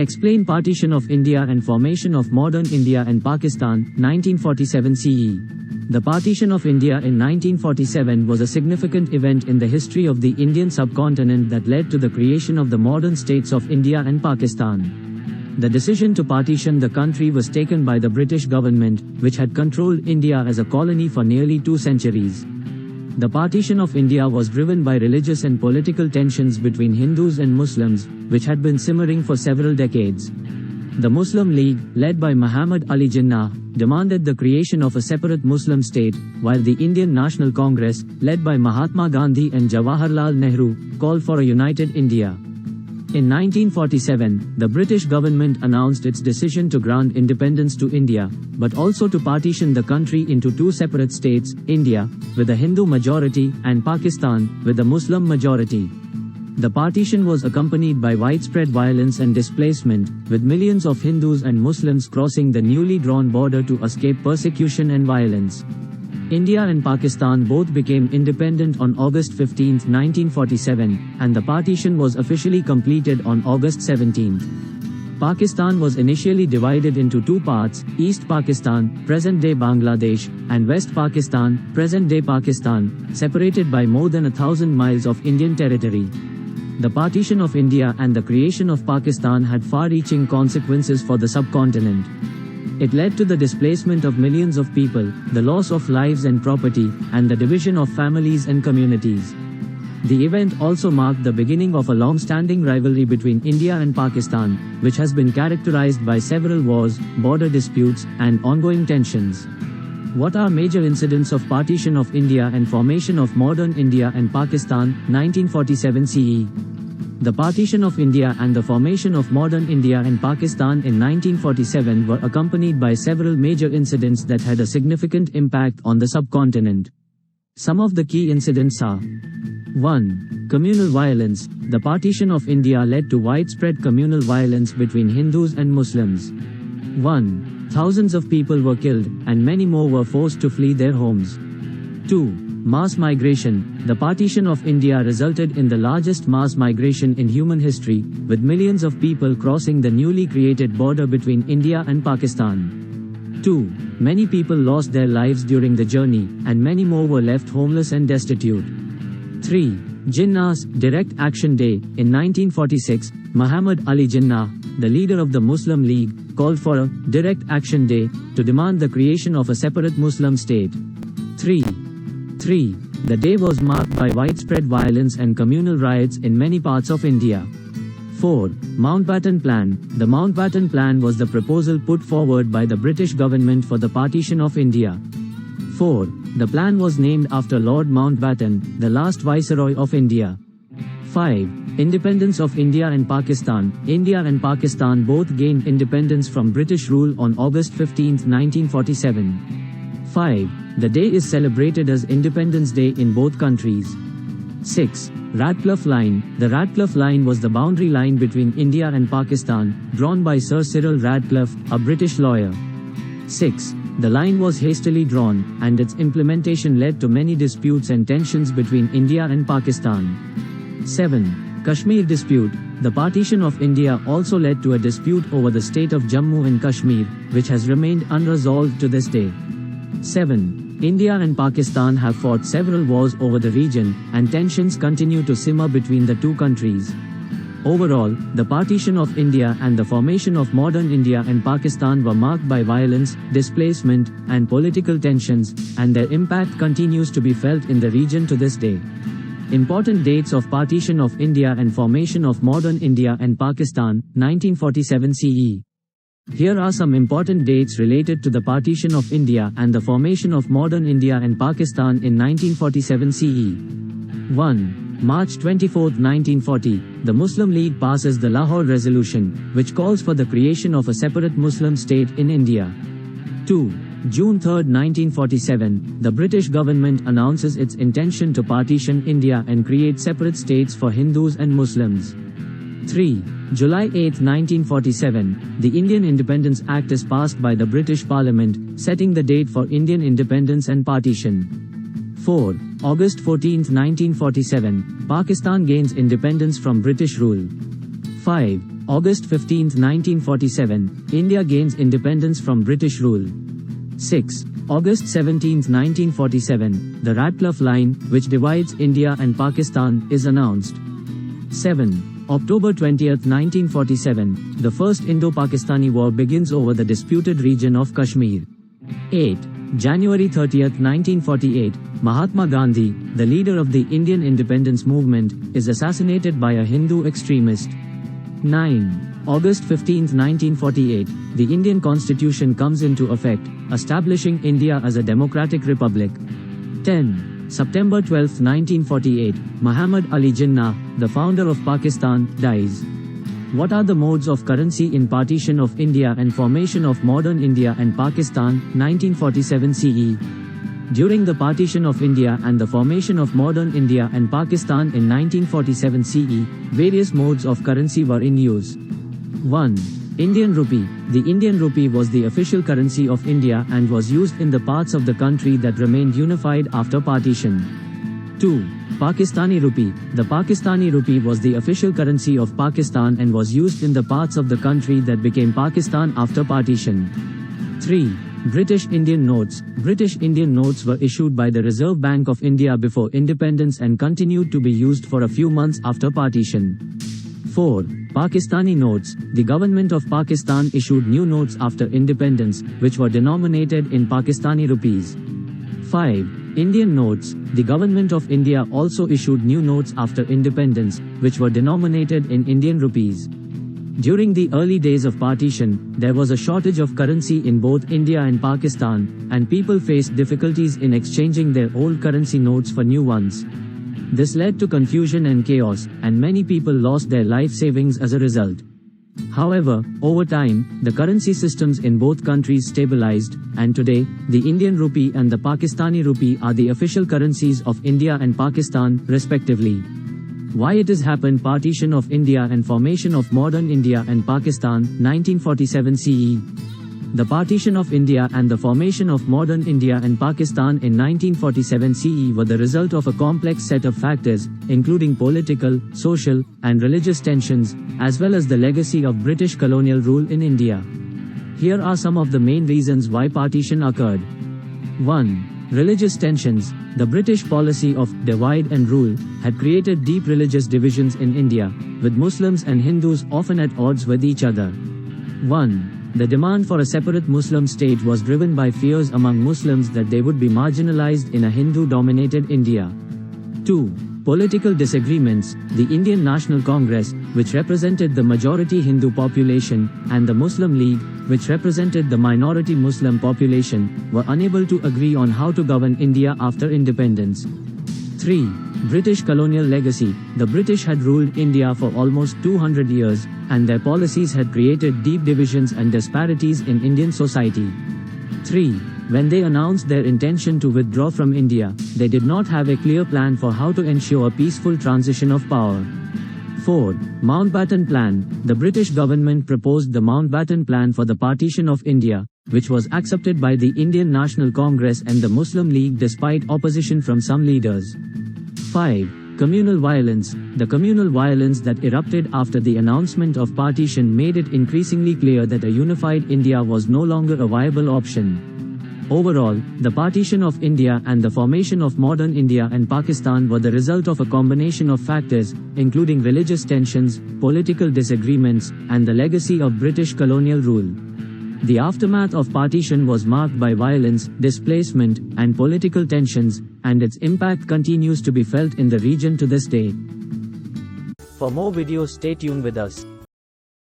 Explain Partition of India and Formation of Modern India and Pakistan, 1947 CE. The Partition of India in 1947 was a significant event in the history of the Indian subcontinent that led to the creation of the modern states of India and Pakistan. The decision to partition the country was taken by the British government, which had controlled India as a colony for nearly 2 centuries. The partition of India was driven by religious and political tensions between Hindus and Muslims, which had been simmering for several decades. The Muslim League, led by Muhammad Ali Jinnah, demanded the creation of a separate Muslim state, while the Indian National Congress, led by Mahatma Gandhi and Jawaharlal Nehru, called for a united India. In 1947, the British government announced its decision to grant independence to India, but also to partition the country into 2 separate states, India, with a Hindu majority, and Pakistan, with a Muslim majority. The partition was accompanied by widespread violence and displacement, with millions of Hindus and Muslims crossing the newly drawn border to escape persecution and violence. India and Pakistan both became independent on August 15, 1947, and the partition was officially completed on August 17. Pakistan was initially divided into 2 parts, East Pakistan, present-day Bangladesh, and West Pakistan, present-day Pakistan, separated by more than 1,000 miles of Indian territory. The partition of India and the creation of Pakistan had far-reaching consequences for the subcontinent. It led to the displacement of millions of people, the loss of lives and property, and the division of families and communities. The event also marked the beginning of a long-standing rivalry between India and Pakistan, which has been characterized by several wars, border disputes, and ongoing tensions. What are major incidents of Partition of India and Formation of Modern India and Pakistan, 1947 CE? The Partition of India and the Formation of Modern India and Pakistan in 1947 were accompanied by several major incidents that had a significant impact on the subcontinent. Some of the key incidents are: 1. Communal violence. The Partition of India led to widespread communal violence between Hindus and Muslims. 1. Thousands of people were killed, and many more were forced to flee their homes. 2. Mass migration. The Partition of India resulted in the largest mass migration in human history, with millions of people crossing the newly created border between India and Pakistan. 2. Many people lost their lives during the journey, and many more were left homeless and destitute. 3. Jinnah's Direct Action Day. In 1946, Muhammad Ali Jinnah, the leader of the Muslim League, called for a Direct Action Day to demand the creation of a separate Muslim state. 3. The day was marked by widespread violence and communal riots in many parts of India. 4. Mountbatten Plan. The Mountbatten Plan was the proposal put forward by the British government for the partition of India. 4. The plan was named after Lord Mountbatten, the last Viceroy of India. 5. Independence of India and Pakistan. India and Pakistan both gained independence from British rule on August 15, 1947. 5. The day is celebrated as Independence Day in both countries. 6. Radcliffe Line. The Radcliffe Line was the boundary line between India and Pakistan, drawn by Sir Cyril Radcliffe, a British lawyer. 6. The line was hastily drawn, and its implementation led to many disputes and tensions between India and Pakistan. 7. Kashmir Dispute. The partition of India also led to a dispute over the state of Jammu and Kashmir, which has remained unresolved to this day. 7. India and Pakistan have fought several wars over the region, and tensions continue to simmer between the 2 countries. Overall, the partition of India and the formation of modern India and Pakistan were marked by violence, displacement, and political tensions, and their impact continues to be felt in the region to this day. Important dates of Partition of India and Formation of Modern India and Pakistan, 1947 CE. Here are some important dates related to the Partition of India and the Formation of Modern India and Pakistan in 1947 CE. 1. March 24, 1940, the Muslim League passes the Lahore Resolution, which calls for the creation of a separate Muslim state in India. 2. June 3, 1947, the British government announces its intention to partition India and create separate states for Hindus and Muslims. 3. July 8, 1947, the Indian Independence Act is passed by the British Parliament, setting the date for Indian independence and partition. 4. August 14, 1947, Pakistan gains independence from British rule. 5. August 15, 1947, India gains independence from British rule. 6. August 17, 1947, the Radcliffe Line, which divides India and Pakistan, is announced. 7. October 20, 1947, the First Indo-Pakistani War begins over the disputed region of Kashmir. 8. January 30, 1948, Mahatma Gandhi, the leader of the Indian independence movement, is assassinated by a Hindu extremist. 9. August 15, 1948, the Indian Constitution comes into effect, establishing India as a democratic republic. 10. September 12, 1948, Muhammad Ali Jinnah, the founder of Pakistan, dies. What are the modes of currency in Partition of India and Formation of Modern India and Pakistan, 1947 CE? During the Partition of India and the formation of modern India and Pakistan in 1947 CE, various modes of currency were in use. 1. Indian rupee. The Indian rupee was the official currency of India and was used in the parts of the country that remained unified after partition. 2. Pakistani rupee. The Pakistani rupee was the official currency of Pakistan and was used in the parts of the country that became Pakistan after partition. 3. British Indian notes. British Indian notes were issued by the Reserve Bank of India before independence and continued to be used for a few months after partition. 4. Pakistani notes. The government of Pakistan issued new notes after independence, which were denominated in Pakistani rupees. 5. Indian notes. The government of India also issued new notes after independence, which were denominated in Indian rupees. During the early days of partition, there was a shortage of currency in both India and Pakistan, and people faced difficulties in exchanging their old currency notes for new ones. This led to confusion and chaos, and many people lost their life savings as a result. However, over time, the currency systems in both countries stabilized, and today, the Indian rupee and the Pakistani rupee are the official currencies of India and Pakistan, respectively. Why it has happened? Partition of India and formation of modern India and Pakistan, 1947 CE. The partition of India and the formation of modern India and Pakistan in 1947 CE were the result of a complex set of factors, including political, social, and religious tensions, as well as the legacy of British colonial rule in India. Here are some of the main reasons why partition occurred. 1. Religious tensions. The British policy of divide and rule had created deep religious divisions in India, with Muslims and Hindus often at odds with each other. 1. The demand for a separate Muslim state was driven by fears among Muslims that they would be marginalized in a Hindu-dominated India. 2. Political disagreements. The Indian National Congress, which represented the majority Hindu population, and the Muslim League, which represented the minority Muslim population, were unable to agree on how to govern India after independence. 3. British colonial legacy. The British had ruled India for almost 200 years, and their policies had created deep divisions and disparities in Indian society. 3. When they announced their intention to withdraw from India, they did not have a clear plan for how to ensure a peaceful transition of power. 4. Mountbatten Plan. The British government proposed the Mountbatten Plan for the partition of India, which was accepted by the Indian National Congress and the Muslim League despite opposition from some leaders. 5. Communal violence. The communal violence that erupted after the announcement of partition made it increasingly clear that a unified India was no longer a viable option. Overall, the partition of India and the formation of modern India and Pakistan were the result of a combination of factors, including religious tensions, political disagreements, and the legacy of British colonial rule. The aftermath of partition was marked by violence, displacement, and political tensions, and its impact continues to be felt in the region to this day. For more videos, stay tuned with us.